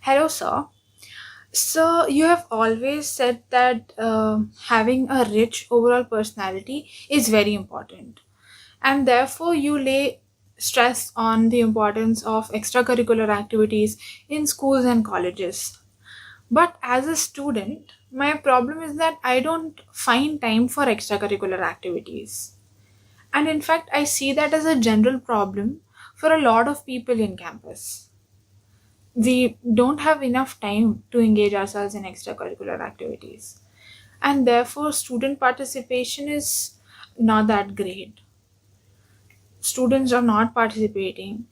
Hello, sir. So, you have always said that having a rich overall personality is very important, and therefore, you lay stress on the importance of extracurricular activities in schools and colleges. But as a student, my problem is that I don't find time for extracurricular activities. And in fact, I see that as a general problem for a lot of people in campus. We don't have enough time to engage ourselves in extracurricular activities, and therefore student participation is not that great. Students are not participating,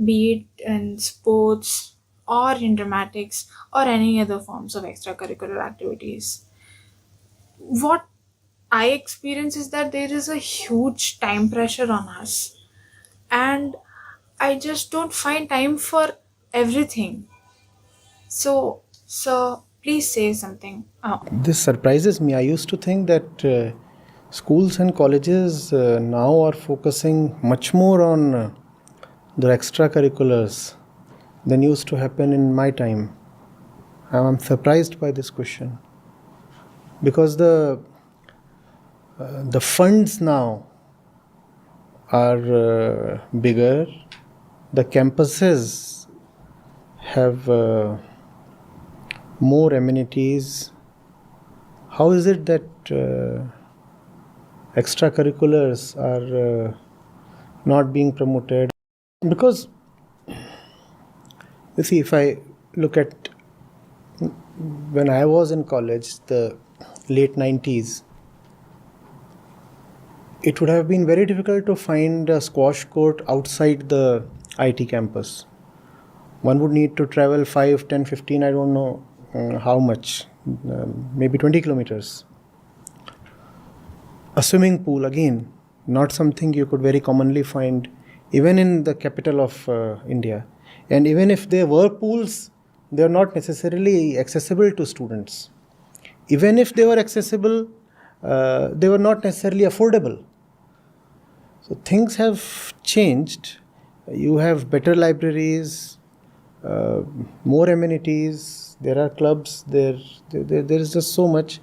be it in sports or in dramatics or any other forms of extracurricular activities. What I experience is that there is a huge time pressure on us, and I just don't find time for everything. So please say something. This surprises me. I used to think that schools and colleges now are focusing much more on their extracurriculars than used to happen in my time. I'm surprised by this question because the funds now are bigger. The campuses have more amenities. How is it that extracurriculars are not being promoted? Because you see, if I look at when I was in college, the late 90s, it would have been very difficult to find a squash court outside the IT campus. One would need to travel 5, 10, 15, I don't know how much, maybe 20 kilometers. A swimming pool, again, not something you could very commonly find even in the capital of India. And even if there were pools, they are not necessarily accessible to students. Even if they were accessible, they were not necessarily affordable. So things have changed. You have better libraries, more amenities. There are clubs. There is just so much.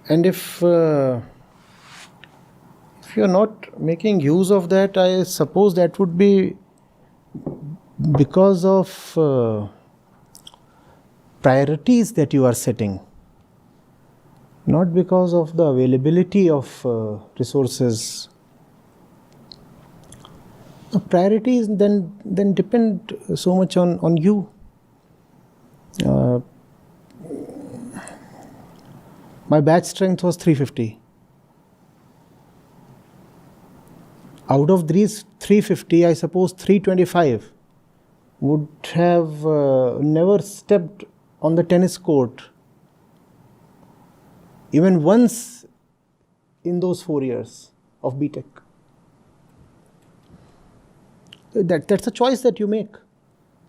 And if you are not making use of that, I suppose that would be because of priorities that you are setting, not because of the availability of resources. The priorities then depend so much on you. My batch strength was 350. Out of these 350, I suppose 325 would have never stepped on the tennis court even once in those 4 years of BTech. That's a choice that you make.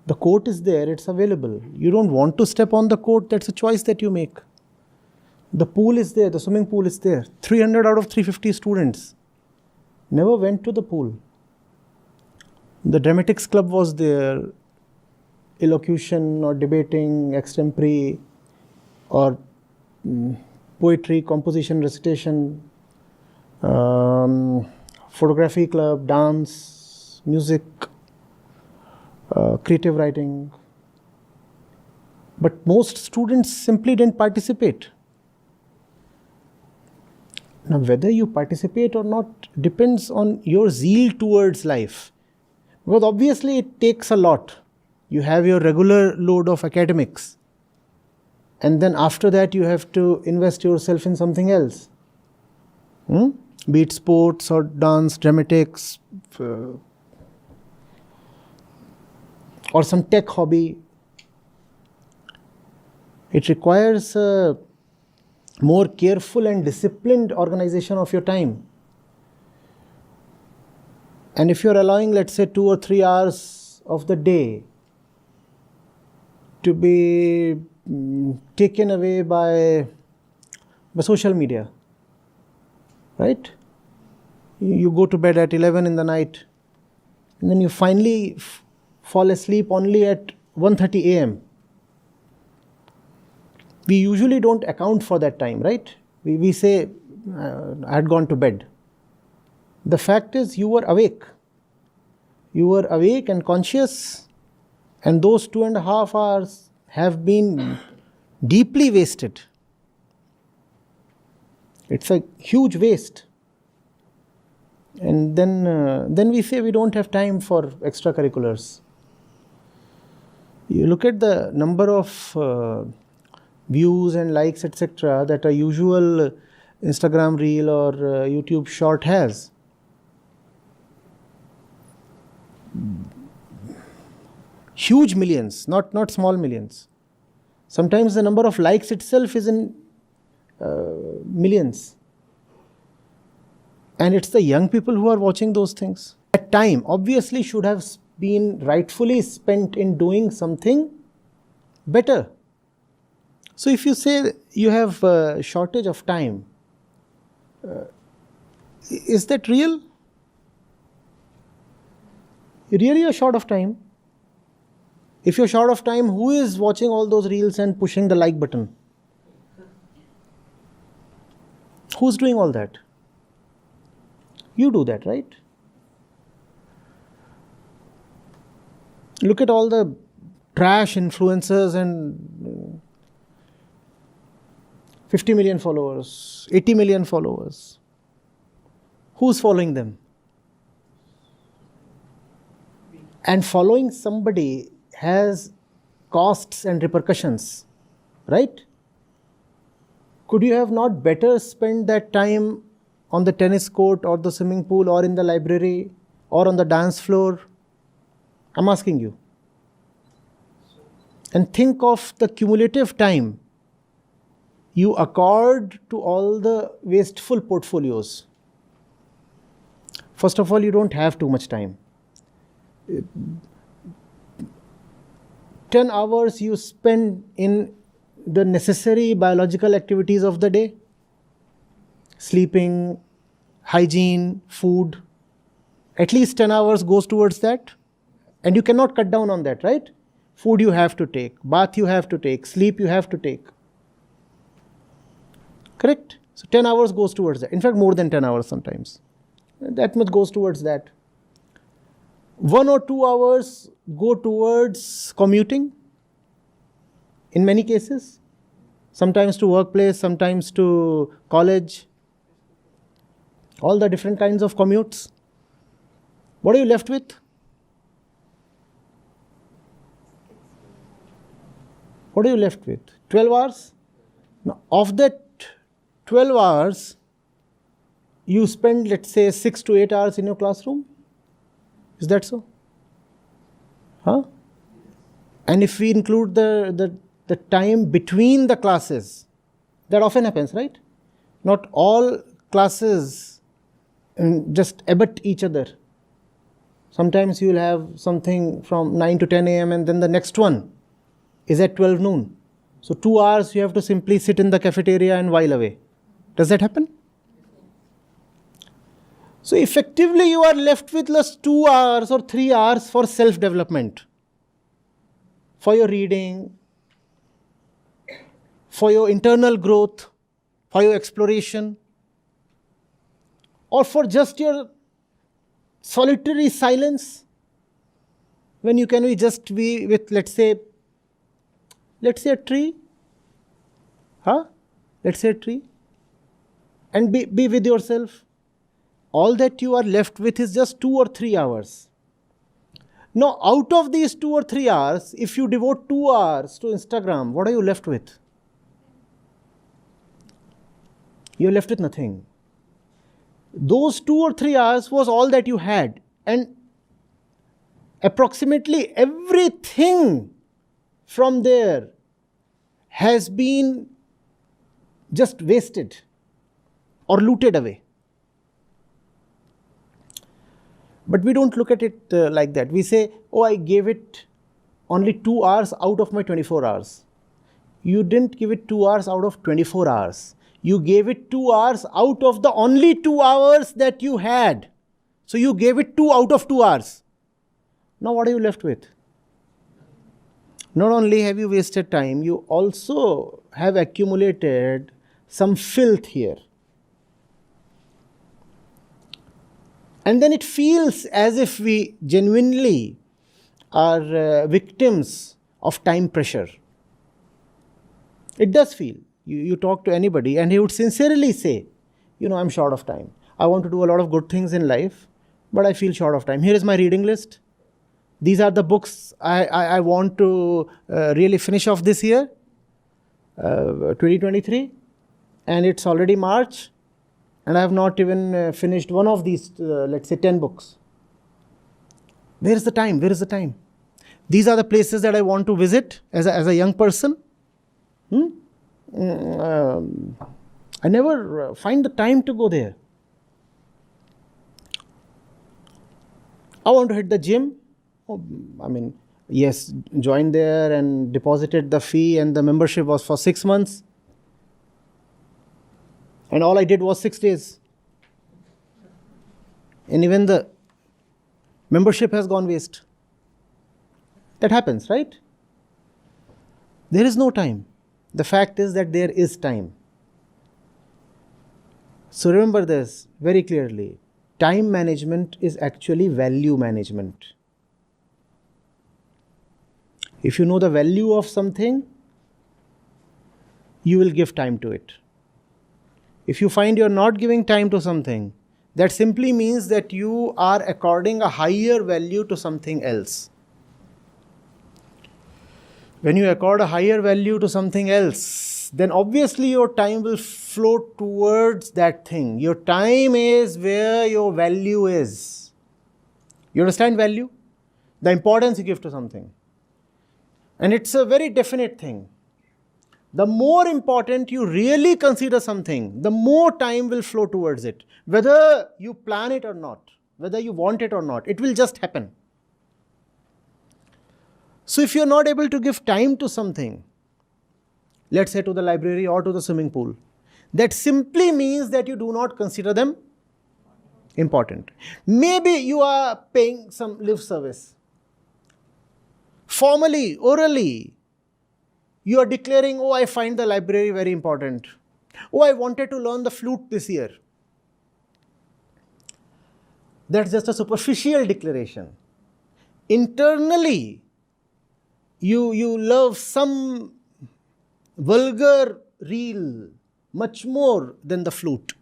The court is there, it's available. You don't want to step on the court, that's a choice that you make. The pool is there, the swimming pool is there. 300 out of 350 students never went to the pool. The dramatics club was there, elocution or debating, extempore, or poetry, composition, recitation, photography club, dance, music, creative writing. But most students simply didn't participate. Now, whether you participate or not depends on your zeal towards life. Because obviously it takes a lot. You have your regular load of academics. And then after that you have to invest yourself in something else. Be it sports or dance, dramatics, or some tech hobby. It requires a more careful and disciplined organization of your time. And if you're allowing, let's say, 2 or 3 hours of the day to be taken away by social media, right? You go to bed at 11 in the night, and then you finally fall asleep only at 1:30 a.m. We usually don't account for that time, right? We say, I had gone to bed. The fact is, you were awake. You were awake and conscious, and those 2.5 hours have been deeply wasted. It's a huge waste. And then we say we don't have time for extracurriculars. You look at the number of views and likes, etc., that a usual Instagram reel or YouTube short has. Huge millions, not small millions. Sometimes the number of likes itself is in millions. And it's the young people who are watching those things. That time obviously should have been rightfully spent in doing something better. So if you say you have a shortage of time, is that real? Really a short of time? If you're short of time, who is watching all those reels and pushing the like button? Who's doing all that? You do that, right? Look at all the trash influencers and 50 million followers, 80 million followers. Who's following them? And following somebody has costs and repercussions, right? Could you have not better spent that time on the tennis court or the swimming pool or in the library or on the dance floor? I'm asking you. And think of the cumulative time you accord to all the wasteful portfolios. First of all, you don't have too much time. 10 hours you spend in the necessary biological activities of the day. Sleeping, hygiene, food. At least 10 hours goes towards that. And you cannot cut down on that, right? Food you have to take, bath you have to take, sleep you have to take. Correct? So 10 hours goes towards that. In fact, more than 10 hours sometimes. That much goes towards that. 1 or 2 hours go towards commuting. In many cases. Sometimes to workplace, sometimes to college. All the different kinds of commutes. What are you left with? What are you left with? 12 hours? Now, of that 12 hours, you spend, let's say, 6 to 8 hours in your classroom. Is that so? Huh? And if we include the time between the classes, that often happens, right? Not all classes just abut each other. Sometimes you will have something from 9 to 10 a.m. and then the next one is at 12 noon. So 2 hours you have to simply sit in the cafeteria and while away. Does that happen? So effectively you are left with just 2 hours or 3 hours for self-development. For your reading, for your internal growth, for your exploration, or for just your solitary silence, when you can just be with, let's say a tree, let's say a tree, and be with yourself. All that you are left with is just 2 or 3 hours. Now, out of these 2 or 3 hours, if you devote 2 hours to Instagram, what are you left with? You're left with nothing. Those 2 or 3 hours was all that you had. And approximately everything from there has been just wasted or looted away. But we don't look at it like that. We say, oh, I gave it only 2 hours out of my 24 hours. You didn't give it 2 hours out of 24 hours. You gave it 2 hours out of the only 2 hours that you had. So you gave it 2 out of 2 hours. Now what are you left with? Not only have you wasted time, you also have accumulated some filth here. And then it feels as if we genuinely are victims of time pressure. It does feel. You talk to anybody and he would sincerely say, I'm short of time. I want to do a lot of good things in life, but I feel short of time. Here is my reading list. These are the books I want to really finish off this year, 2023. And it's already March. And I have not even finished one of these, let's say, 10 books. Where is the time? Where is the time? These are the places that I want to visit as a young person. I never find the time to go there. I want to hit the gym. Yes, joined there and deposited the fee, and the membership was for 6 months. And all I did was 6 days. And even the membership has gone waste. That happens, right? There is no time. The fact is that there is time. So remember this very clearly. Time management is actually value management. If you know the value of something, you will give time to it. If you find you're not giving time to something, that simply means that you are according a higher value to something else. When you accord a higher value to something else, then obviously your time will flow towards that thing. Your time is where your value is. You understand value? The importance you give to something. And it's a very definite thing. The more important you really consider something, the more time will flow towards it. Whether you plan it or not, whether you want it or not, it will just happen. So if you're not able to give time to something, let's say to the library or to the swimming pool, that simply means that you do not consider them important. Maybe you are paying some lip service. Formally, orally, you are declaring, I find the library very important. I wanted to learn the flute this year. That's just a superficial declaration. Internally, you love some vulgar reel much more than the flute.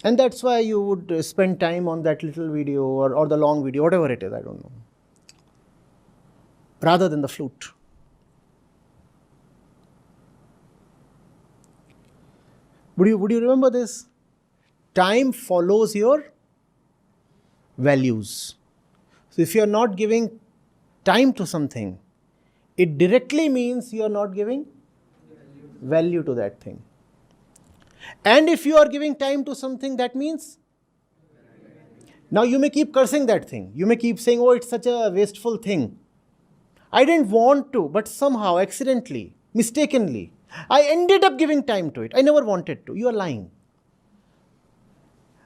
And that's why you would spend time on that little video or the long video, whatever it is, I don't know, rather than the flute. Would you remember this? Time follows your values. So if you are not giving time to something, it directly means you are not giving value to that thing. And if you are giving time to something, that means, now you may keep cursing that thing. You may keep saying, it's such a wasteful thing. I didn't want to, but somehow, accidentally, mistakenly, I ended up giving time to it. I never wanted to. You are lying.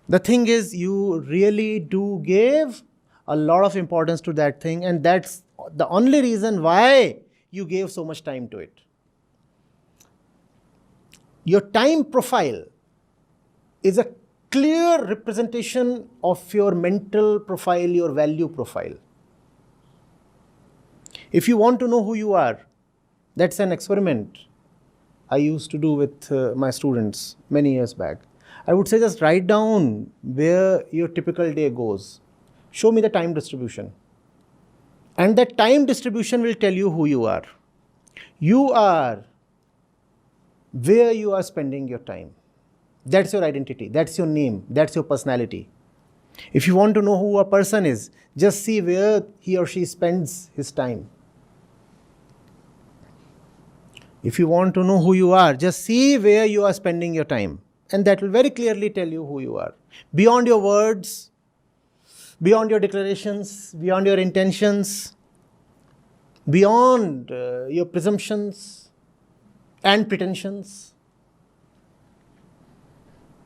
The thing is, you really do give a lot of importance to that thing, and that's the only reason why you gave so much time to it. Your time profile is a clear representation of your mental profile, your value profile. If you want to know who you are, that's an experiment I used to do with my students many years back. I would say just write down where your typical day goes. Show me the time distribution. And that time distribution will tell you who you are. You are where you are spending your time. That's your identity. That's your name. That's your personality. If you want to know who a person is, just see where he or she spends his time. If you want to know who you are, just see where you are spending your time. And that will very clearly tell you who you are. Beyond your words, beyond your declarations, beyond your intentions, beyond your presumptions and pretensions.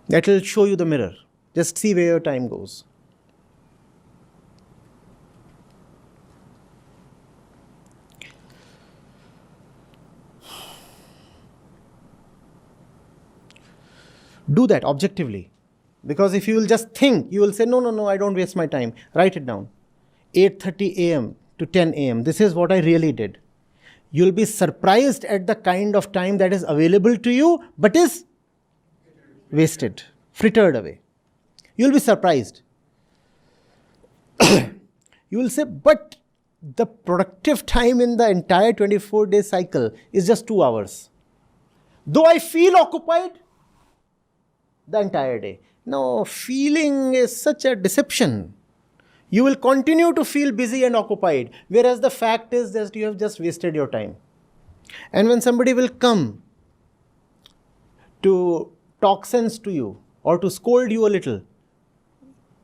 That will show you the mirror. Just see where your time goes. Do that objectively. Because if you will just think, you will say, no, no, no, I don't waste my time. Write it down. 8:30 a.m. to 10 a.m. This is what I really did. You'll be surprised at the kind of time that is available to you, but is wasted, frittered away. You'll be surprised. You will say, but the productive time in the entire 24-day cycle is just 2 hours. Though I feel occupied the entire day. No, feeling is such a deception. You will continue to feel busy and occupied, whereas the fact is that you have just wasted your time. And when somebody will come to talk sense to you or to scold you a little,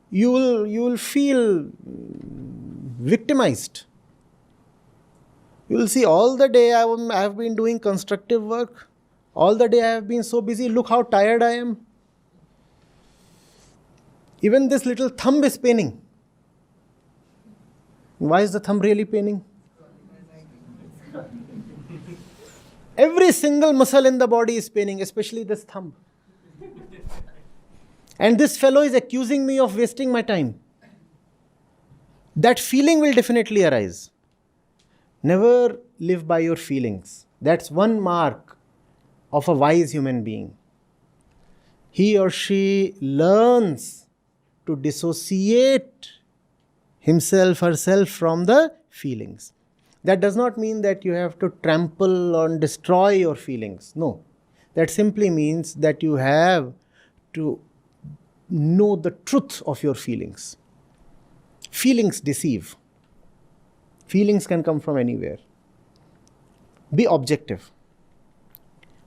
you will feel victimized. You will see, all the day I have been doing constructive work. All the day I have been so busy. Look how tired I am. Even this little thumb is paining. Why is the thumb really paining? Every single muscle in the body is paining, especially this thumb. And this fellow is accusing me of wasting my time. That feeling will definitely arise. Never live by your feelings. That's one mark of a wise human being. He or she learns to dissociate himself, herself from the feelings. That does not mean that you have to trample or destroy your feelings. No. That simply means that you have to know the truth of your feelings. Feelings deceive. Feelings can come from anywhere. Be objective.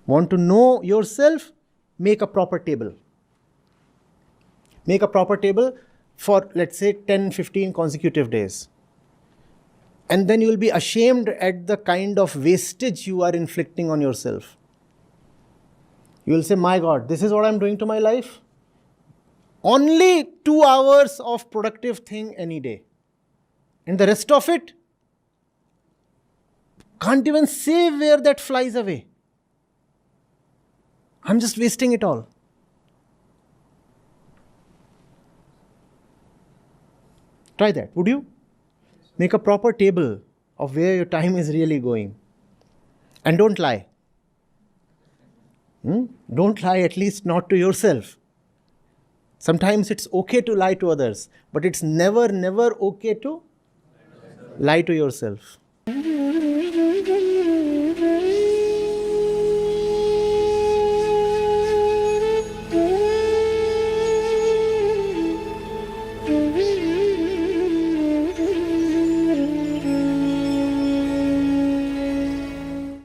Want to know yourself? Make a proper table. Make a proper table for, let's say, 10, 15 consecutive days. And then you will be ashamed at the kind of wastage you are inflicting on yourself. You will say, my God, this is what I'm doing to my life? Only 2 hours of productive thing any day. And the rest of it, can't even say where that flies away. I'm just wasting it all. Try that, would you? Make a proper table of where your time is really going. And don't lie. Don't lie, at least not to yourself. Sometimes it's okay to lie to others, but it's never, never okay to lie to yourself.